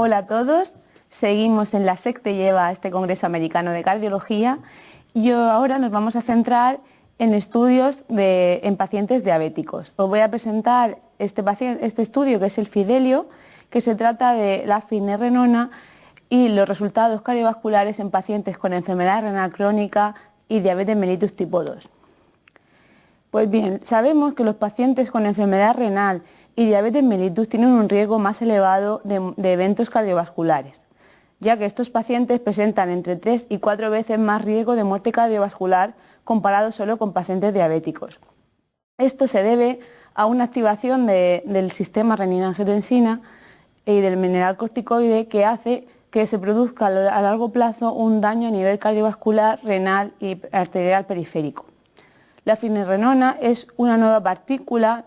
Hola a todos, seguimos en la SEC te lleva a este Congreso Americano de Cardiología y ahora nos vamos a centrar en estudios en pacientes diabéticos. Os voy a presentar este estudio que es el Fidelio, que se trata de la finerenona y los resultados cardiovasculares en pacientes con enfermedad renal crónica y diabetes mellitus tipo 2. Pues bien, sabemos que los pacientes con enfermedad renal y diabetes mellitus tienen un riesgo más elevado de eventos cardiovasculares, ya que estos pacientes presentan entre 3 y 4 veces más riesgo de muerte cardiovascular comparado solo con pacientes diabéticos. Esto se debe a una activación del sistema renina-angiotensina y del mineralocorticoide que hace que se produzca a largo plazo un daño a nivel cardiovascular, renal y arterial periférico. La finerenona es una nueva partícula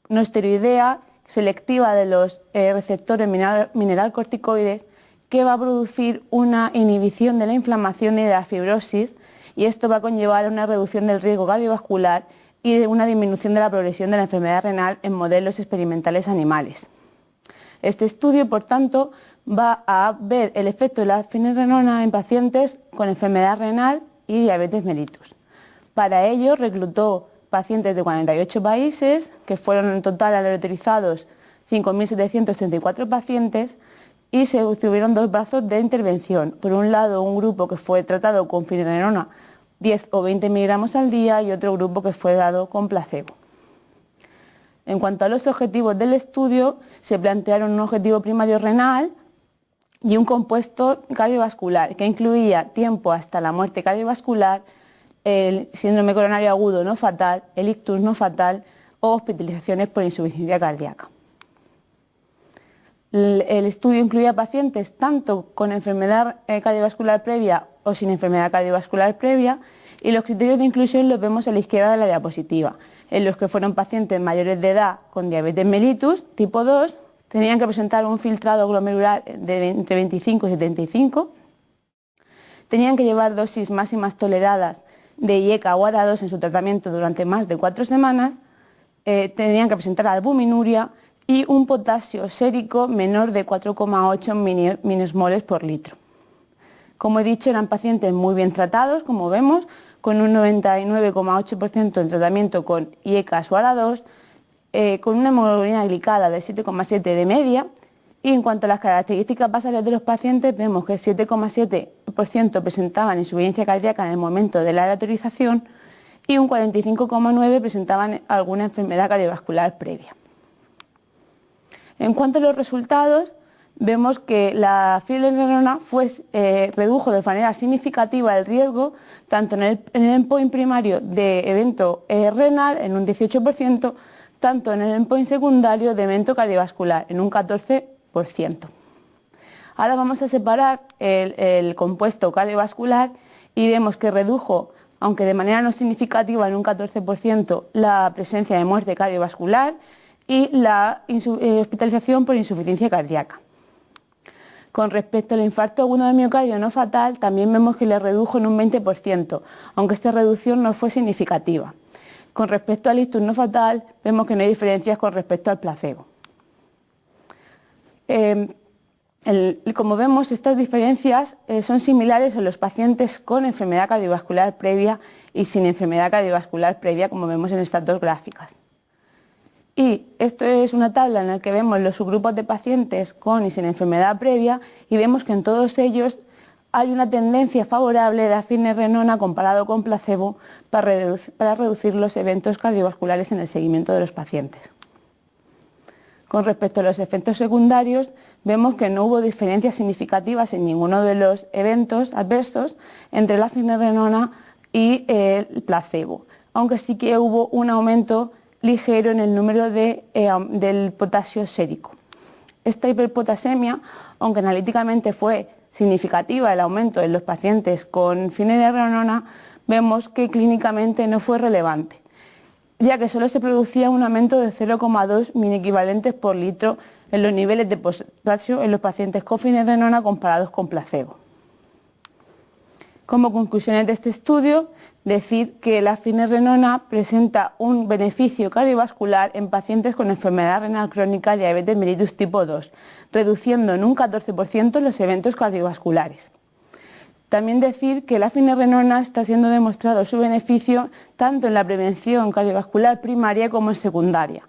no esteroidea selectiva de los receptores mineralocorticoides que va a producir una inhibición de la inflamación y de la fibrosis, y esto va a conllevar a una reducción del riesgo cardiovascular y de una disminución de la progresión de la enfermedad renal en modelos experimentales animales. Este estudio, por tanto, va a ver el efecto de la finerenona en pacientes con enfermedad renal y diabetes mellitus. Para ello reclutó pacientes de 48 países, que fueron en total aleatorizados 5.734 pacientes, y se tuvieron dos brazos de intervención. Por un lado, un grupo que fue tratado con finerenona 10 o 20 miligramos al día y otro grupo que fue dado con placebo. En cuanto a los objetivos del estudio, se plantearon un objetivo primario renal y un compuesto cardiovascular que incluía tiempo hasta la muerte cardiovascular, el síndrome coronario agudo no fatal, el ictus no fatal o hospitalizaciones por insuficiencia cardíaca. El estudio incluía pacientes tanto con enfermedad cardiovascular previa o sin enfermedad cardiovascular previa, y los criterios de inclusión los vemos a la izquierda de la diapositiva, en los que fueron pacientes mayores de edad con diabetes mellitus tipo 2, tenían que presentar un filtrado glomerular de entre 25 y 75, tenían que llevar dosis máximas toleradas de IECA o ARA2 en su tratamiento durante más de 4 semanas, tenían que presentar albuminuria y un potasio sérico menor de 4,8 milismoles por litro. Como he dicho, eran pacientes muy bien tratados, como vemos, con un 99,8% en tratamiento con IECAS o ARA2, con una hemoglobina glicada de 7,7 de media, y en cuanto a las características basales de los pacientes, vemos que el 7,7% presentaban insuficiencia cardíaca en el momento de la aleatorización y un 45,9% presentaban alguna enfermedad cardiovascular previa. En cuanto a los resultados, vemos que la finerenona redujo de manera significativa el riesgo tanto en el endpoint primario de evento renal en un 18%, tanto en el endpoint secundario de evento cardiovascular en un 14%. Ahora vamos a separar el compuesto cardiovascular y vemos que redujo, aunque de manera no significativa en un 14%, la presencia de muerte cardiovascular y la hospitalización por insuficiencia cardíaca. Con respecto al infarto agudo de miocardio no fatal, también vemos que le redujo en un 20%, aunque esta reducción no fue significativa. Con respecto al ictus no fatal, vemos que no hay diferencias con respecto al placebo. Como vemos, estas diferencias son similares en los pacientes con enfermedad cardiovascular previa y sin enfermedad cardiovascular previa, como vemos en estas dos gráficas. Y esto es una tabla en la que vemos los subgrupos de pacientes con y sin enfermedad previa, y vemos que en todos ellos hay una tendencia favorable de la finerenona comparado con placebo para reducir los eventos cardiovasculares en el seguimiento de los pacientes. Con respecto a los efectos secundarios, vemos que no hubo diferencias significativas en ninguno de los eventos adversos entre la finerenona y el placebo, aunque sí que hubo un aumento ligero en el número del potasio sérico. Esta hiperpotasemia, aunque analíticamente fue significativa el aumento en los pacientes con finerenona, vemos que clínicamente no fue relevante, ya que solo se producía un aumento de 0,2 miliequivalentes por litro en los niveles de potasio en los pacientes con finerenona comparados con placebo. Como conclusiones de este estudio, decir que la finerenona presenta un beneficio cardiovascular en pacientes con enfermedad renal crónica y diabetes mellitus tipo 2, reduciendo en un 14% los eventos cardiovasculares. También decir que la finerenona está siendo demostrado su beneficio tanto en la prevención cardiovascular primaria como en secundaria,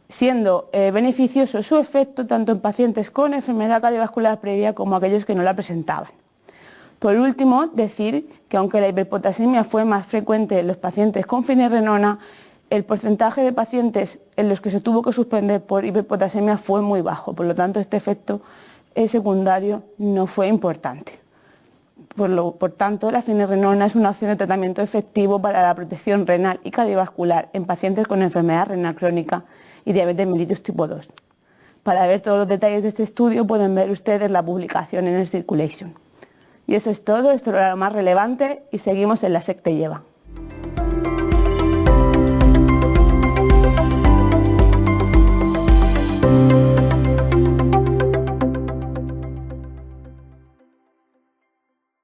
siendo beneficioso su efecto tanto en pacientes con enfermedad cardiovascular previa como aquellos que no la presentaban. Por último, decir que aunque la hiperpotasemia fue más frecuente en los pacientes con finerenona, el porcentaje de pacientes en los que se tuvo que suspender por hiperpotasemia fue muy bajo, por lo tanto este efecto secundario no fue importante. Por tanto, la finerenona es una opción de tratamiento efectivo para la protección renal y cardiovascular en pacientes con enfermedad renal crónica y diabetes mellitus tipo 2. Para ver todos los detalles de este estudio pueden ver ustedes la publicación en el Circulation. Y eso es todo, esto era lo más relevante y seguimos en La SEC te lleva.